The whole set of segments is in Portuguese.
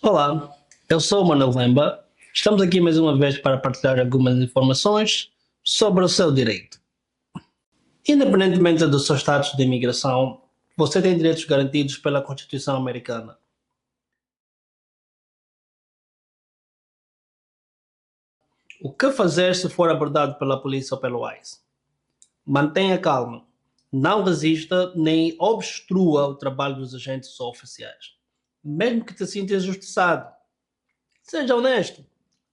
Olá, eu sou o Manuel Lemba. Estamos aqui mais uma vez para partilhar algumas informações sobre o seu direito. Independentemente do seu status de imigração, você tem direitos garantidos pela Constituição Americana. O que fazer se for abordado pela polícia ou pelo ICE? Mantenha calma. Não resista nem obstrua o trabalho dos agentes ou oficiais. Mesmo que te sinta injustiçado, seja honesto.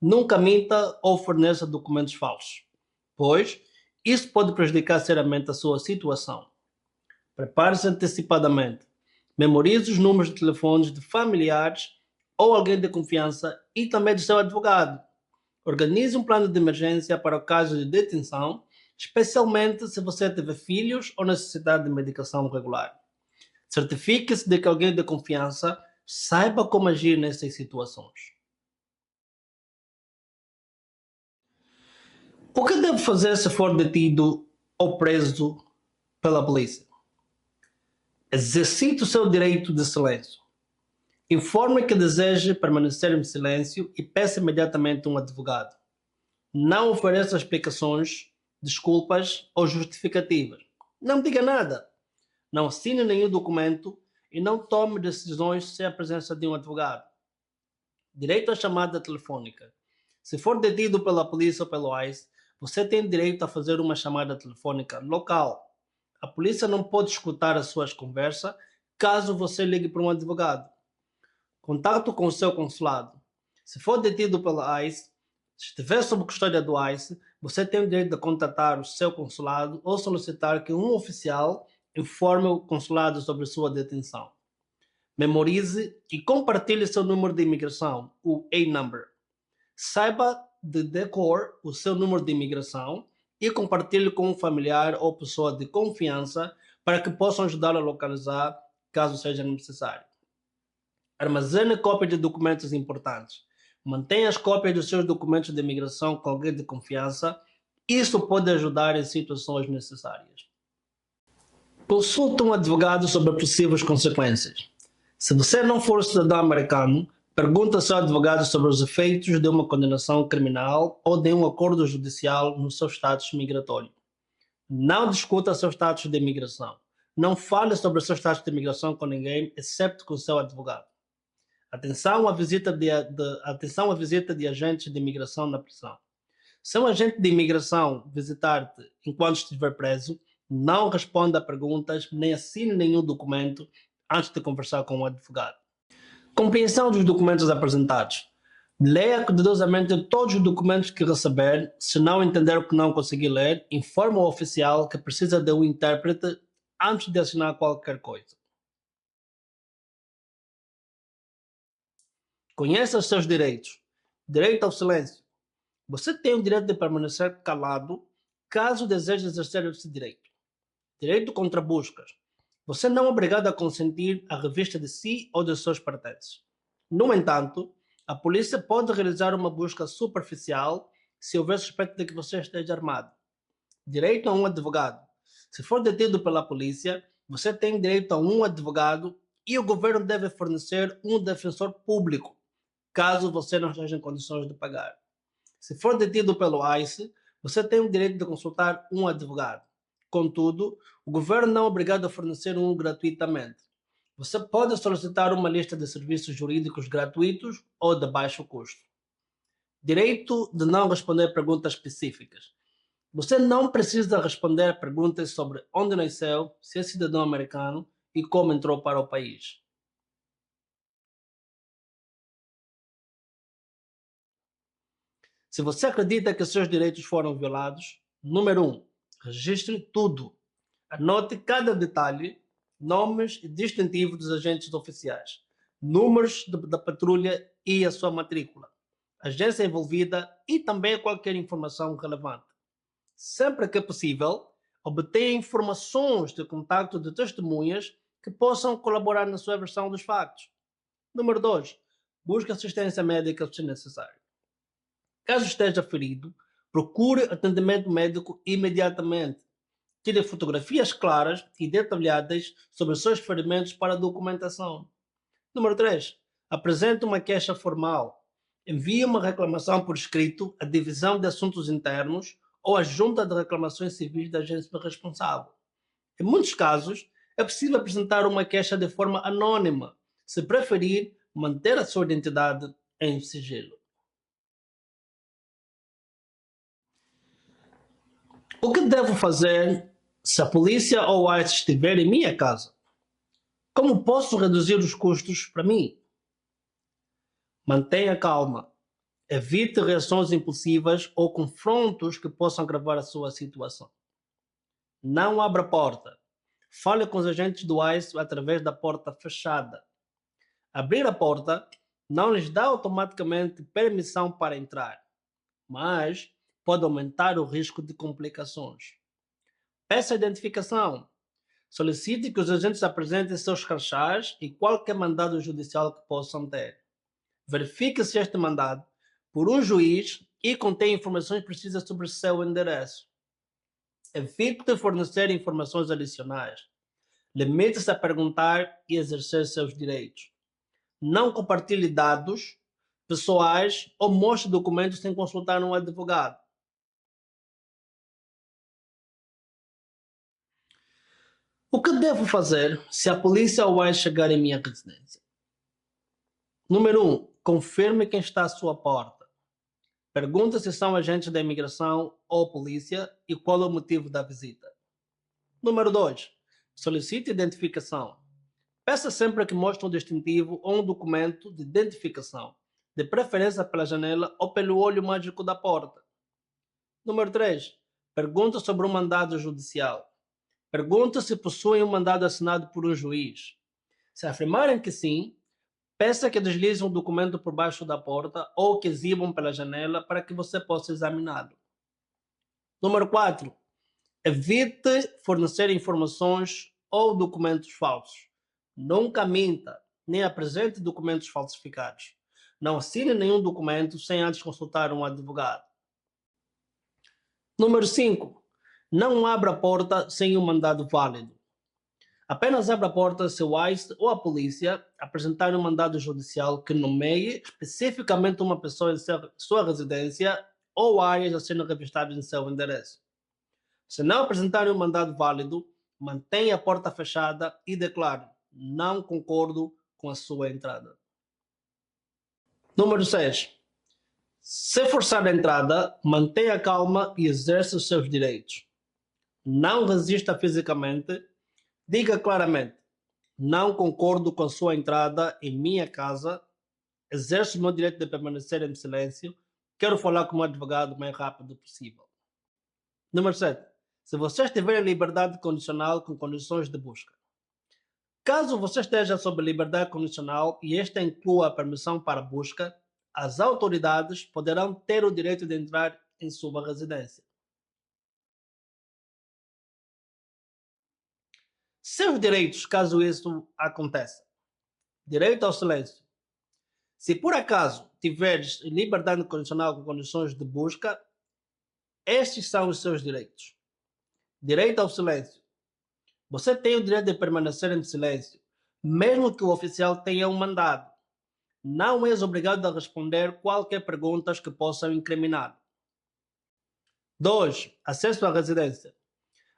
Nunca minta ou forneça documentos falsos, pois isso pode prejudicar seriamente a sua situação. Prepare-se antecipadamente. Memorize os números de telefones de familiares ou alguém de confiança e também do seu advogado. Organize um plano de emergência para o caso de detenção, especialmente se você tiver filhos ou necessidade de medicação regular. Certifique-se de que alguém de confiança saiba como agir nessas situações. O que deve fazer se for detido ou preso pela polícia? Exercite o seu direito de silêncio. Informe que deseja permanecer em silêncio e peça imediatamente um advogado. Não ofereça explicações, desculpas ou justificativas. Não diga nada. Não assine nenhum documento e não tome decisões sem a presença de um advogado. Direito à chamada telefônica. Se for detido pela polícia ou pelo ICE, você tem direito a fazer uma chamada telefônica local. A polícia não pode escutar as suas conversas caso você ligue para um advogado. Contato com o seu consulado. Se for detido pela ICE, se estiver sob custódia do ICE, você tem o direito de contatar o seu consulado ou solicitar que um oficial informe o consulado sobre sua detenção. Memorize e compartilhe seu número de imigração, o A-Number. Saiba de decor o seu número de imigração e compartilhe com um familiar ou pessoa de confiança para que possam ajudá-lo a localizar caso seja necessário. Armazene cópias de documentos importantes. Mantenha as cópias dos seus documentos de imigração com alguém de confiança. Isso pode ajudar em situações necessárias. Consulte um advogado sobre possíveis consequências. Se você não for cidadão americano, pergunte ao seu advogado sobre os efeitos de uma condenação criminal ou de um acordo judicial no seu status migratório. Não discuta seu status de imigração. Não fale sobre o seu status de imigração com ninguém, exceto com o seu advogado. Atenção à visita de agentes de imigração na prisão. Se um agente de imigração visitar-te enquanto estiver preso, não responda a perguntas nem assine nenhum documento antes de conversar com o advogado. Compreensão dos documentos apresentados. Leia cuidadosamente todos os documentos que receber. Se não entender o que não conseguir ler, informe o oficial que precisa de um intérprete antes de assinar qualquer coisa. Conheça os seus direitos. Direito ao silêncio. Você tem o direito de permanecer calado caso deseje exercer esse direito. Direito contra buscas. Você não é obrigado a consentir a revista de si ou de seus pertences. No entanto, a polícia pode realizar uma busca superficial se houver suspeita de que você esteja armado. Direito a um advogado. Se for detido pela polícia, você tem direito a um advogado e o governo deve fornecer um defensor público, caso você não esteja em condições de pagar. Se for detido pelo ICE, você tem o direito de consultar um advogado. Contudo, o governo não é obrigado a fornecer um gratuitamente. Você pode solicitar uma lista de serviços jurídicos gratuitos ou de baixo custo. Direito de não responder perguntas específicas. Você não precisa responder perguntas sobre onde nasceu, se é cidadão americano e como entrou para o país. Se você acredita que seus direitos foram violados, número 1, registre tudo. Anote cada detalhe, nomes e distintivos dos agentes oficiais, números da patrulha e a sua matrícula, agência envolvida e também qualquer informação relevante. Sempre que possível, obtenha informações de contato de testemunhas que possam colaborar na sua versão dos factos. Número 2, busque assistência médica se necessário. Caso esteja ferido, procure atendimento médico imediatamente. Tire fotografias claras e detalhadas sobre os seus ferimentos para a documentação. Número 3. Apresente uma queixa formal. Envie uma reclamação por escrito à Divisão de Assuntos Internos ou à Junta de Reclamações Civis da agência responsável. Em muitos casos, é possível apresentar uma queixa de forma anônima, se preferir manter a sua identidade em sigilo. O que devo fazer se a polícia ou o ICE estiver em minha casa? Como posso reduzir os custos para mim? Mantenha calma. Evite reações impulsivas ou confrontos que possam agravar a sua situação. Não abra a porta. Fale com os agentes do ICE através da porta fechada. Abrir a porta não lhes dá automaticamente permissão para entrar, mas pode aumentar o risco de complicações. Peça identificação. Solicite que os agentes apresentem seus crachás e qualquer mandado judicial que possam ter. Verifique se este mandado por um juiz e contém informações precisas sobre seu endereço. Evite fornecer informações adicionais. Limite-se a perguntar e exercer seus direitos. Não compartilhe dados pessoais ou mostre documentos sem consultar um advogado. O que devo fazer se a polícia ou o ICE chegar em minha residência? Número 1. Confirme quem está à sua porta. Pergunte se são agentes da imigração ou polícia e qual é o motivo da visita. Número 2. Solicite identificação. Peça sempre que mostre um distintivo ou um documento de identificação, de preferência pela janela ou pelo olho mágico da porta. Número 3. Pergunte sobre um mandado judicial. Pergunte se possuem um mandado assinado por um juiz. Se afirmarem que sim, peça que deslizem um documento por baixo da porta ou que exibam pela janela para que você possa examiná-lo. Número 4. Evite fornecer informações ou documentos falsos. Nunca minta, nem apresente documentos falsificados. Não assine nenhum documento sem antes consultar um advogado. Número 5. Não abra a porta sem um mandado válido. Apenas abra a porta se o ICE ou a polícia apresentar um mandado judicial que nomeie especificamente uma pessoa em sua residência ou áreas a serem revistadas em seu endereço. Se não apresentarem um mandado válido, mantenha a porta fechada e declare: não concordo com a sua entrada. Número 6. Se forçar a entrada, mantenha calma e exerça os seus direitos. Não resista fisicamente. Diga claramente: não concordo com a sua entrada em minha casa. Exerço o meu direito de permanecer em silêncio. Quero falar com o advogado o mais rápido possível. Número 7. Se você estiver em liberdade condicional com condições de busca. Caso você esteja sob liberdade condicional e esta inclua a permissão para busca, as autoridades poderão ter o direito de entrar em sua residência. Seus direitos, caso isso aconteça. Direito ao silêncio. Se por acaso tiveres liberdade condicional com condições de busca, estes são os seus direitos. Direito ao silêncio. Você tem o direito de permanecer em silêncio, mesmo que o oficial tenha um mandado. Não és obrigado a responder qualquer pergunta que possam incriminar. 2. Acesso à residência.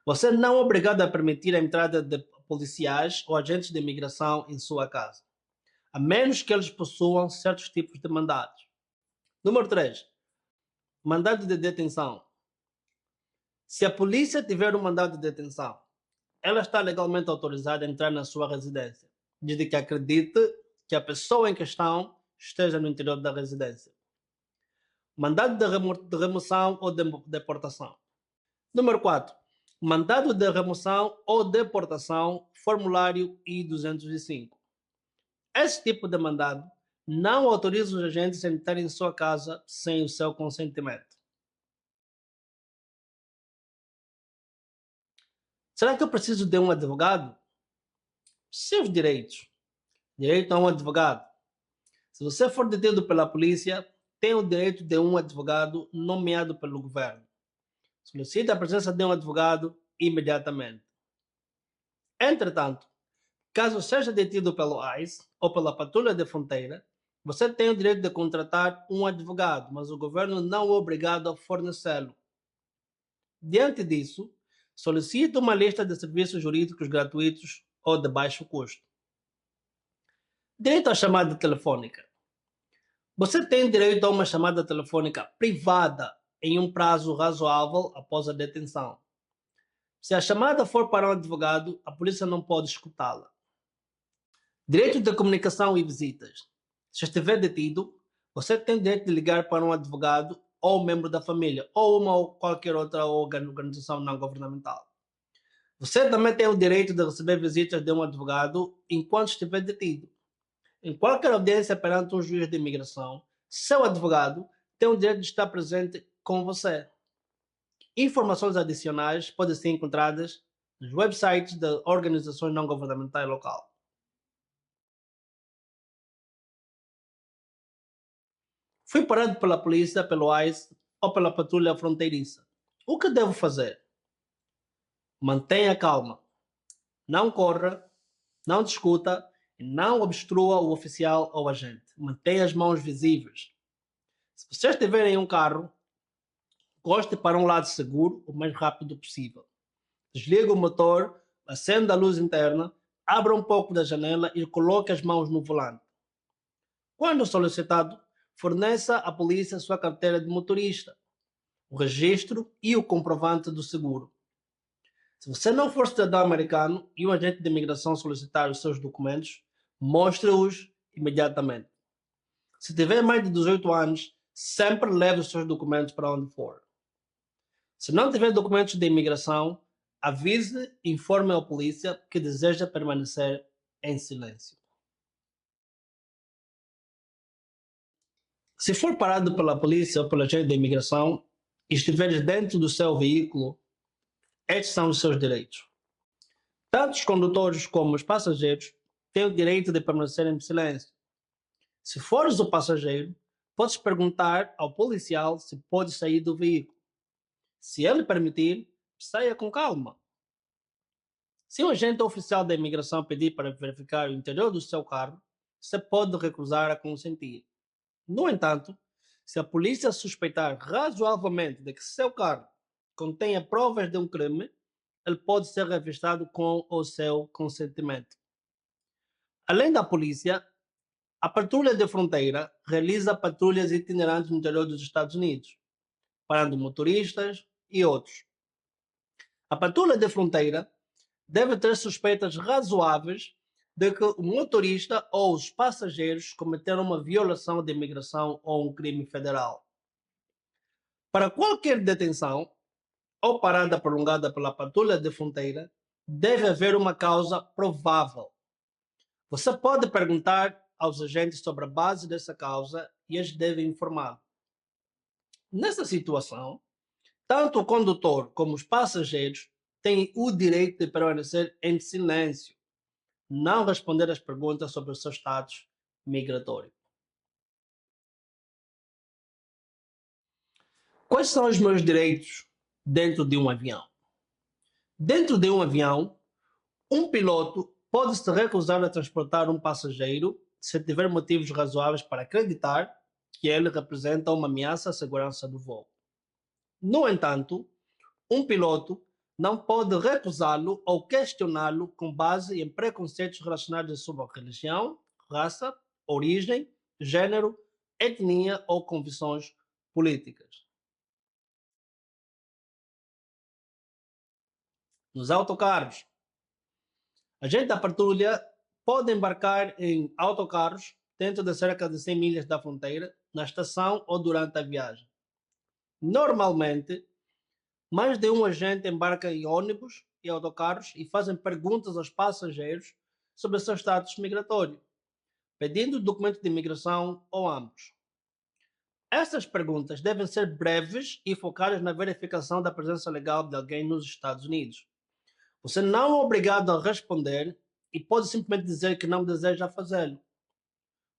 Você não é obrigado a permitir a entrada de policiais ou agentes de imigração em sua casa, a menos que eles possuam certos tipos de mandados. Número 3. Mandado de detenção. Se a polícia tiver um mandado de detenção, ela está legalmente autorizada a entrar na sua residência, desde que acredite que a pessoa em questão esteja no interior da residência. Mandado de remoção ou de deportação. Número 4. Mandado de remoção ou deportação, formulário I-205. Esse tipo de mandado não autoriza os agentes a entrar em sua casa sem o seu consentimento. Será que eu preciso de um advogado? Seus direitos. Direito a um advogado. Se você for detido pela polícia, tem o direito de um advogado nomeado pelo governo. Solicite a presença de um advogado imediatamente. Entretanto, Caso seja detido pelo ICE ou pela patrulha de fronteira, você tem o direito de contratar um advogado, mas o governo não é obrigado a fornecê-lo. Diante disso, solicite uma lista de serviços jurídicos gratuitos ou de baixo custo. Direito à chamada telefônica. Você tem direito a uma chamada telefônica privada em um prazo razoável após a detenção. Se a chamada for para um advogado, a polícia não pode escutá-la. Direito de comunicação e visitas. Se estiver detido, você tem direito de ligar para um advogado ou membro da família, ou uma ou qualquer outra organização não governamental. Você também tem o direito de receber visitas de um advogado enquanto estiver detido. Em qualquer audiência perante um juiz de imigração, seu advogado tem o direito de estar presente com você. Informações adicionais podem ser encontradas nos websites de organizações não governamentais local. Fui parado pela polícia, pelo ICE ou pela patrulha fronteiriça. O que devo fazer? Mantenha calma. Não corra, não discuta e não obstrua o oficial ou agente. Mantenha as mãos visíveis. Se você estiver em um carro, encoste para um lado seguro o mais rápido possível. Desligue o motor, acenda a luz interna, abra um pouco da janela e coloque as mãos no volante. Quando solicitado, forneça à polícia sua carteira de motorista, o registro e o comprovante do seguro. Se você não for cidadão americano e um agente de imigração solicitar os seus documentos, mostre-os imediatamente. Se tiver mais de 18 anos, sempre leve os seus documentos para onde for. Se não tiver documentos de imigração, avise e informe à polícia que deseja permanecer em silêncio. Se for parado pela polícia ou pela agente de imigração e estiveres dentro do seu veículo, estes são os seus direitos. Tanto os condutores como os passageiros têm o direito de permanecer em silêncio. Se fores o passageiro, podes perguntar ao policial se pode sair do veículo. Se ele permitir, saia com calma. Se um agente oficial da imigração pedir para verificar o interior do seu carro, você pode recusar a consentir. No entanto, se a polícia suspeitar razoavelmente de que seu carro contenha provas de um crime, ele pode ser revistado com o seu consentimento. Além da polícia, a patrulha de fronteira realiza patrulhas itinerantes no interior dos Estados Unidos, parando motoristas e outros. A patrulha de fronteira deve ter suspeitas razoáveis de que o motorista ou os passageiros cometeram uma violação de imigração ou um crime federal. Para qualquer detenção ou parada prolongada pela patrulha de fronteira, deve haver uma causa provável. Você pode perguntar aos agentes sobre a base dessa causa e eles devem informar. Nessa situação, tanto o condutor como os passageiros têm o direito de permanecer em silêncio, não responder às perguntas sobre o seu status migratório. Quais são os meus direitos dentro de um avião? Dentro de um avião, um piloto pode se recusar a transportar um passageiro se tiver motivos razoáveis para acreditar que ele representa uma ameaça à segurança do voo. No entanto, um piloto não pode recusá-lo ou questioná-lo com base em preconceitos relacionados à sua religião, raça, origem, gênero, etnia ou convicções políticas. Nos autocarros, a gente da patrulha pode embarcar em autocarros dentro de cerca de 100 milhas da fronteira, na estação ou durante a viagem. Normalmente, mais de um agente embarca em ônibus e autocarros e fazem perguntas aos passageiros sobre o seu status migratório, pedindo documento de imigração ou ambos. Essas perguntas devem ser breves e focadas na verificação da presença legal de alguém nos Estados Unidos. Você não é obrigado a responder e pode simplesmente dizer que não deseja fazê-lo.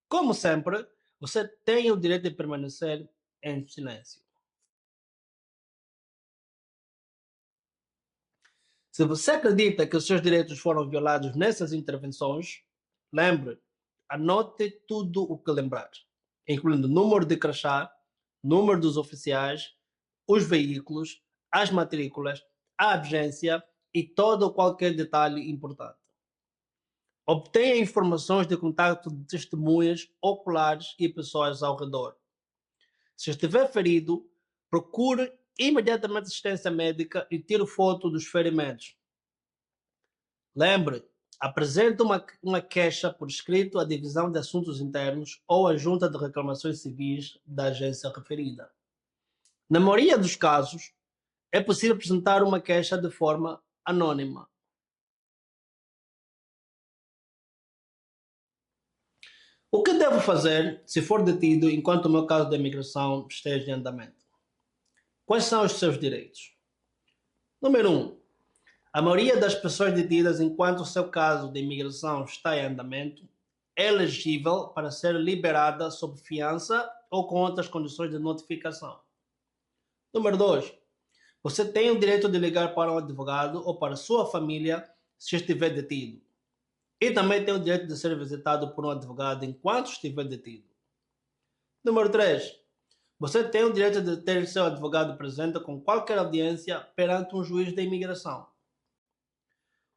Como sempre, você tem o direito de permanecer em silêncio. Se você acredita que os seus direitos foram violados nessas intervenções, lembre, anote tudo o que lembrar, incluindo o número de crachá, número dos oficiais, os veículos, as matrículas, a absência e todo qualquer detalhe importante. Obtenha informações de contato de testemunhas oculares e pessoas ao redor. Se estiver ferido, procure imediatamente assistência médica e tire foto dos ferimentos. Lembre, apresente uma queixa por escrito à Divisão de Assuntos Internos ou à Junta de Reclamações Civis da agência referida. Na maioria dos casos, é possível apresentar uma queixa de forma anônima. O que devo fazer se for detido enquanto o meu caso de imigração esteja em andamento? Quais são os seus direitos? Número 1. A maioria das pessoas detidas enquanto o seu caso de imigração está em andamento é elegível para ser liberada sob fiança ou com outras condições de notificação. Número 2. Você tem o direito de ligar para um advogado ou para sua família se estiver detido. E também tem o direito de ser visitado por um advogado enquanto estiver detido. Número 3. Você tem o direito de ter seu advogado presente com qualquer audiência perante um juiz de imigração.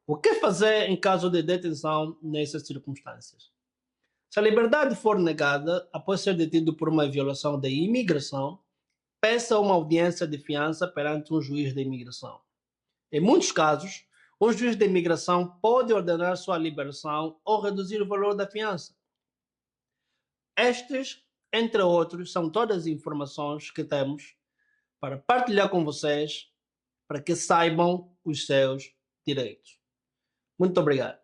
O que fazer em caso de detenção nessas circunstâncias? Se a liberdade for negada após ser detido por uma violação da imigração, peça uma audiência de fiança perante um juiz de imigração. Em muitos casos, um juiz de imigração pode ordenar sua liberação ou reduzir o valor da fiança. Estes, entre outros, são todas as informações que temos para partilhar com vocês para que saibam os seus direitos. Muito obrigado.